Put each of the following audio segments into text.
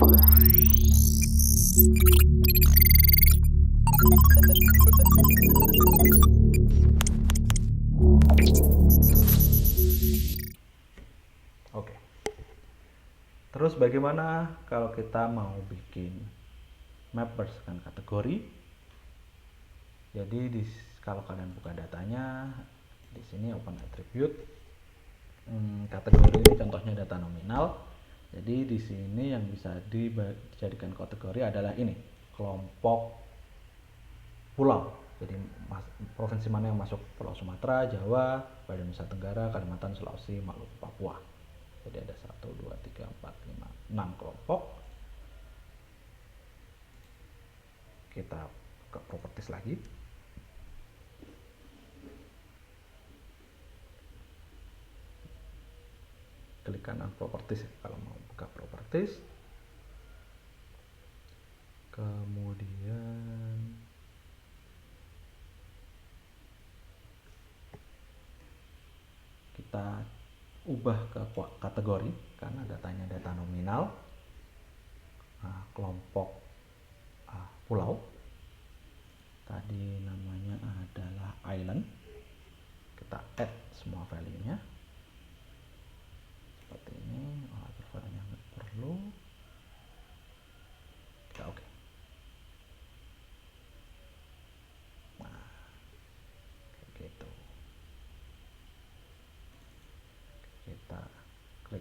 Oke. Terus bagaimana kalau kita mau bikin map berdasarkan kategori? Jadi kalau kalian buka datanya, di sini open attribute. Kategori ini contohnya data nominal. Jadi di sini yang bisa dijadikan kategori adalah ini, kelompok pulau. Jadi provinsi mana yang masuk Pulau Sumatera, Jawa, Bali Nusa Tenggara, Kalimantan, Sulawesi, Maluku, Papua. Jadi ada 1, 2, 3, 4, 5, 6 kelompok. Kita ke properties lagi. Klik kanan properties kalau mau buka properties. Kemudian kita ubah ke kategori karena datanya data nominal. Kelompok pulau tadi namanya adalah island. Kita add semua value-nya seperti ini. Value-nya nggak perlu, kita oke. Nah, kayak gitu. Kita klik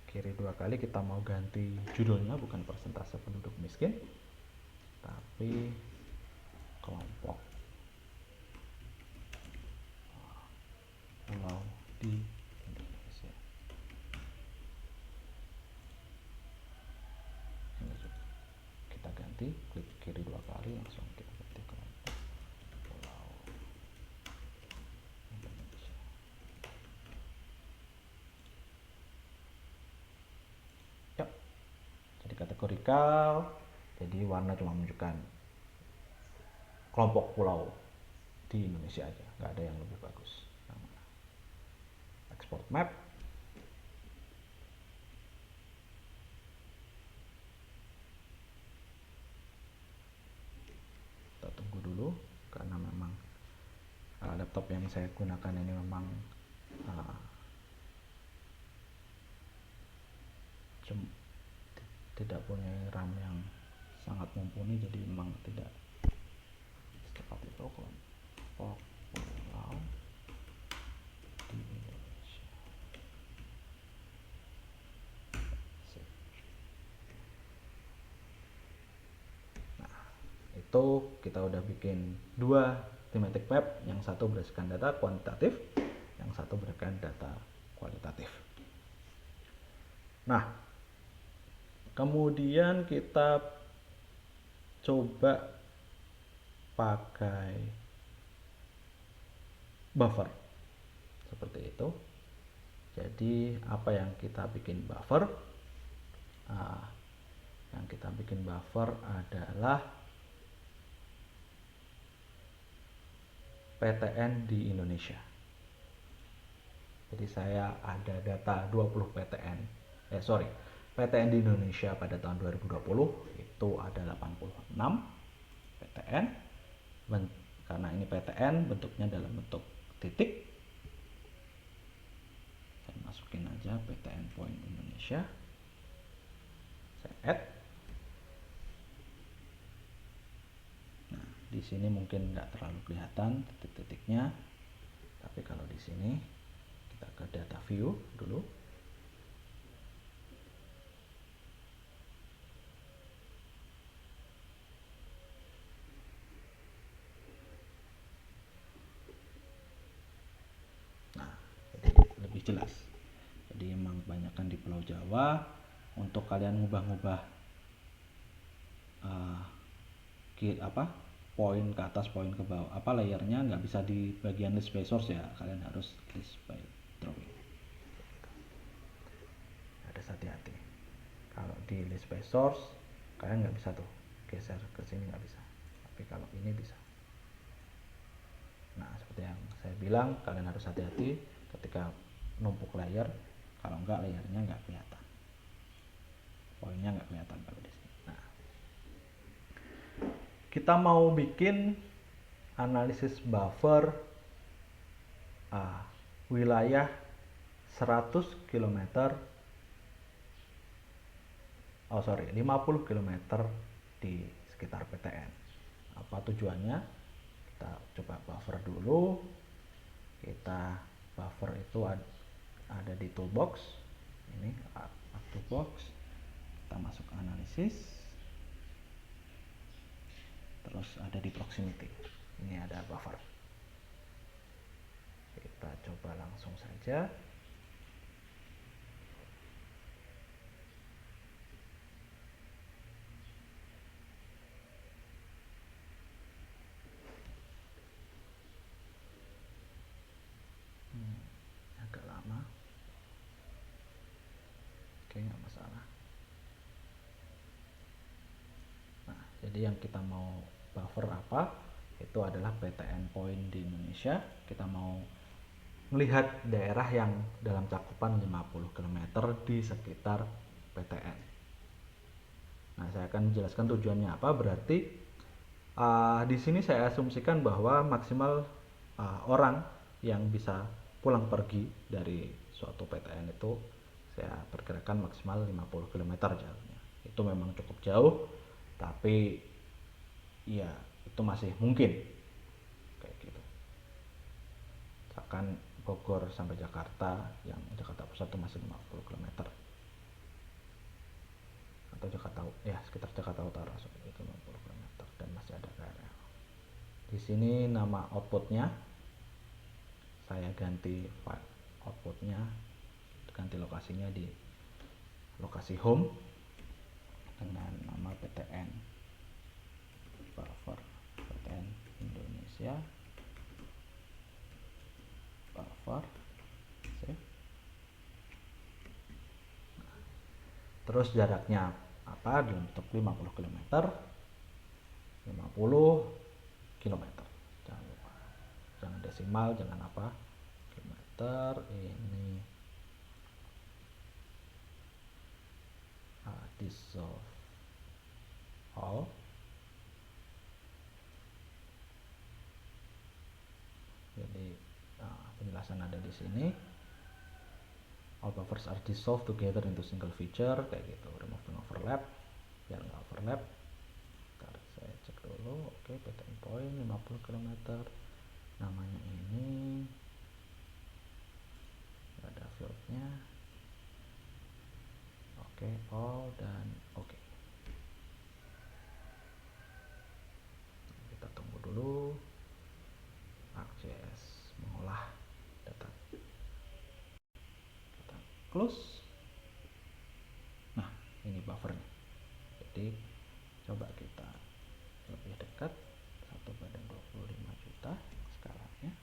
kiri 2 kali, kita mau ganti judulnya, bukan persentase penduduk miskin tapi kelompok pulau di Indonesia. Kita ganti, klik kiri 2 kali, langsung kita ganti kelompok pulau Indonesia. Yap, jadi kategorikal. Jadi warna cuma menunjukkan kelompok pulau di Indonesia aja, nggak ada yang lebih bagus. Export map. Kita tunggu dulu karena memang laptop yang saya gunakan ini memang tidak punya RAM yang sangat mumpuni, jadi memang tidak secepat itu kelompok pulau di Indonesia. Nah, itu kita udah bikin 2 thematic map, yang satu berdasarkan data kuantitatif, yang satu berdasarkan data kualitatif. Nah, kemudian kita coba pakai buffer seperti itu. Jadi apa yang kita bikin buffer? Yang kita bikin buffer adalah PTN di Indonesia. Jadi saya ada data 20 PTN. PTN di Indonesia pada tahun 2020 itu ada 86 PTN. Karena ini PTN, bentuknya dalam bentuk titik. Saya masukin aja PTN point Indonesia. Saya add. Nah, di sini mungkin nggak terlalu kelihatan titik-titiknya, tapi kalau di sini kita ke data view dulu. Nah, jadi lebih jelas. Jadi emang kebanyakan di Pulau Jawa. Untuk kalian ngubah-ngubah poin ke atas, poin ke bawah, layernya nggak bisa di bagian list by source ya, kalian harus list by drawing. Harus hati-hati. Kalau di list by source kalian nggak bisa tuh geser ke sini, nggak bisa. Tapi kalau ini bisa. Nah, seperti yang saya bilang, kalian harus hati-hati ketika numpuk layer. Kalau nggak, layernya nggak kelihatan, poinnya nggak kelihatan kalau di sini. kita mau bikin analisis buffer wilayah 100 km 50 km di sekitar PTN. Apa tujuannya? Kita coba buffer dulu. Kita buffer itu ada di toolbox. Ini toolbox. Kita masuk analisis. Terus ada di proximity. Ini ada buffer. Kita coba langsung saja. Agak lama. Oke, nggak masalah. Nah, jadi yang kita mau buffer apa? Itu adalah PTN point di Indonesia. Kita mau melihat daerah yang dalam cakupan 50 km di sekitar PTN. Nah, saya akan menjelaskan tujuannya apa. Berarti di sini saya asumsikan bahwa maksimal orang yang bisa pulang pergi dari suatu PTN itu saya perkirakan maksimal 50 km jaraknya. Itu memang cukup jauh, tapi ya itu masih mungkin kayak gitu. Misalkan Bogor sampai Jakarta, yang Jakarta Pusat itu masih 50 km, atau Jakarta ya sekitar Jakarta Utara itu 50 km, dan masih ada KRL. Di sini nama outputnya saya ganti file outputnya, ganti lokasinya di lokasi home dengan nama PTN buffer PTN Indonesia buffer save. Terus jaraknya apa? Dalam bentuk 50 km 50 km, jangan lupa, jangan desimal, jangan apa, kilometer. Ini dissolve all. Jadi penjelasan ada di sini. All buffers are dissolved together into single feature, kayak gitu. Removing overlap, biar nggak overlap. Ntar saya cek dulu. Oke, PTN point 50 km, namanya ini, ada fieldnya. Oke, all dan oke. Kita tunggu dulu ArcGIS mengolah data. Kita close. Nah, ini buffernya. Jadi coba kita lebih dekat, 1/25 juta skalanya.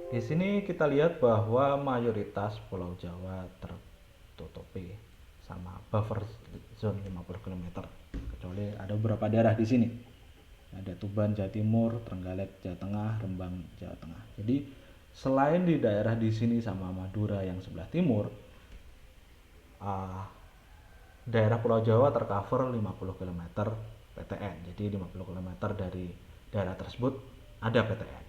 Di sini kita lihat bahwa mayoritas Pulau Jawa tertutupi sama buffer zone 50 km, kecuali ada beberapa daerah di sini. Ada Tuban, Jawa Timur, Trenggalek, Jawa Tengah, Rembang, Jawa Tengah. Jadi selain di daerah di sini sama Madura yang sebelah timur, daerah Pulau Jawa tercover 50 km PTN. Jadi 50 km dari daerah tersebut ada PTN.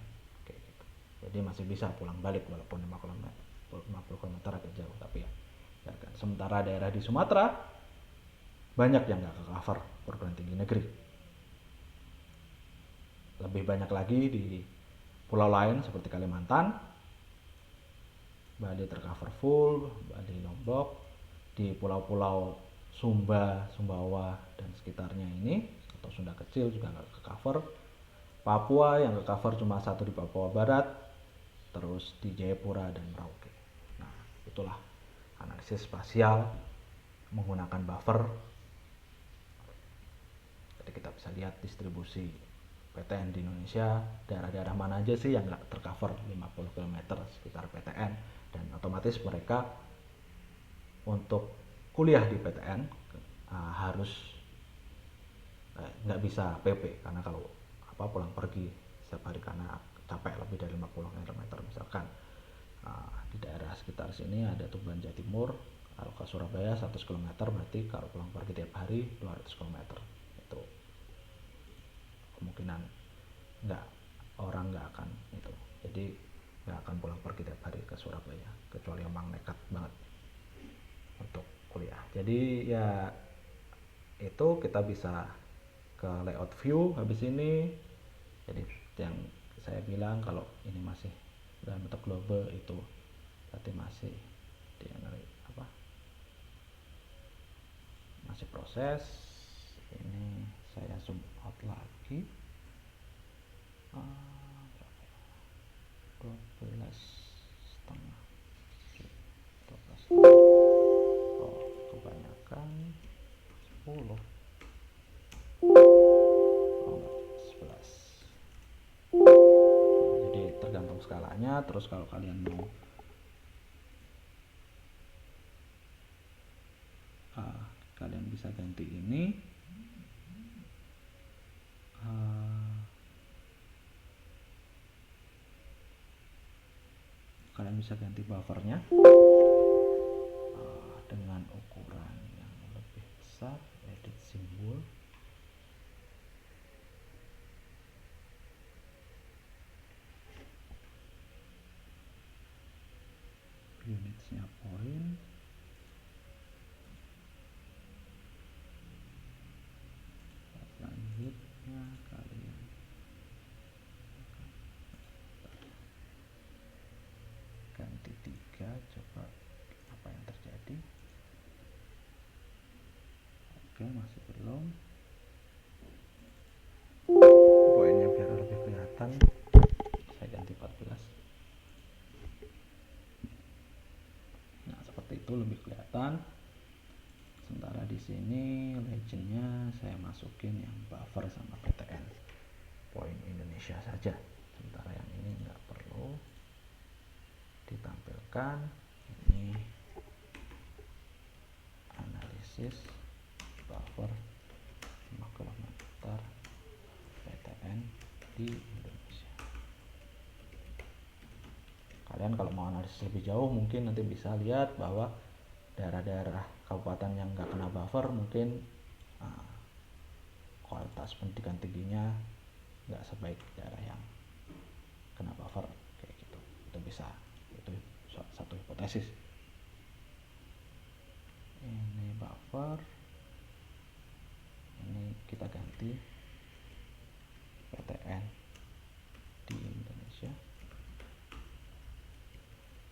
Kayak gitu. Jadi masih bisa pulang balik walaupun 50 km agak jauh, tapi ya kan. Sementara daerah di Sumatera banyak yang nggak ke-cover perguruan tinggi negeri. Lebih banyak lagi di pulau lain seperti Kalimantan, Bali tercover full, Bali, Lombok, di pulau-pulau Sumba, Sumbawa dan sekitarnya ini, atau Sunda kecil juga nggak ke-cover. Papua yang ke-cover cuma satu di Papua Barat, terus di Jayapura dan Merauke. Nah, itulah analisis spasial menggunakan buffer. Jadi kita bisa lihat distribusi PTN di Indonesia, daerah-daerah mana aja sih yang nggak tercover 50 km sekitar PTN, dan otomatis mereka untuk kuliah di PTN harus nggak bisa PP, karena kalau pulang pergi setiap hari karena capek lebih dari 50 km misalkan. Di daerah sekitar sini ada Tuban, Jawa Timur, Kalau ke Surabaya 100 km, berarti kalau pulang pergi tiap hari 200 km. Itu kemungkinan orang nggak akan itu. Jadi nggak akan pulang pergi tiap hari ke Surabaya, kecuali emang nekat banget untuk kuliah. Jadi ya itu kita bisa ke layout view habis ini. Jadi yang saya bilang kalau ini masih dalam bentuk global itu berarti masih di apa, masih proses. Ini saya zoom out lagi, 12 setengah, 12 setengah. Oh, kebanyakan 10. Oh enggak, 11. Jadi tergantung skalanya. Terus kalau kalian mau kalian bisa ganti ini, kalian bisa ganti buffernya dengan ukuran yang lebih besar, edit simbol. Unitsnya point, selanjutnya kalian ganti 3, coba apa yang terjadi. Oke, masih belum. Poinnya biar lebih kelihatan, saya ganti 14. Nah, seperti itu lebih kelihatan. Sementara di sini legendnya saya masukin yang buffer sama PTN poin Indonesia saja. Sementara yang ini nggak perlu ditampilkan. Ini analisis buffer 5 km PTN di Indonesia. Kalian kalau mau analisis lebih jauh mungkin nanti bisa lihat bahwa daerah-daerah kabupaten yang nggak kena buffer mungkin kualitas pendidikan tingginya nggak sebaik daerah yang kena buffer kayak gitu. Itu bisa, itu satu hipotesis. Ini buffer, ini kita ganti PTN di Indonesia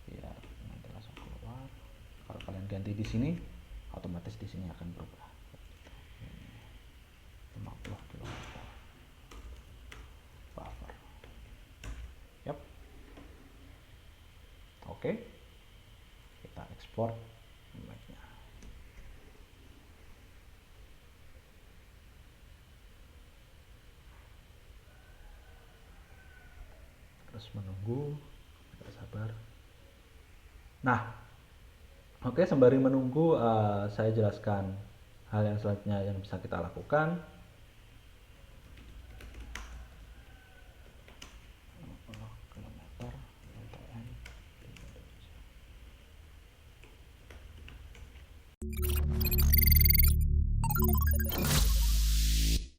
biar nanti langsung keluar. Kalau kalian ganti di sini, otomatis di sini akan berubah. 50 km buffer. Yap. Oke. Kita ekspor mapnya. Terus menunggu, agak sabar. Nah, oke, sembari menunggu saya jelaskan hal yang selanjutnya yang bisa kita lakukan.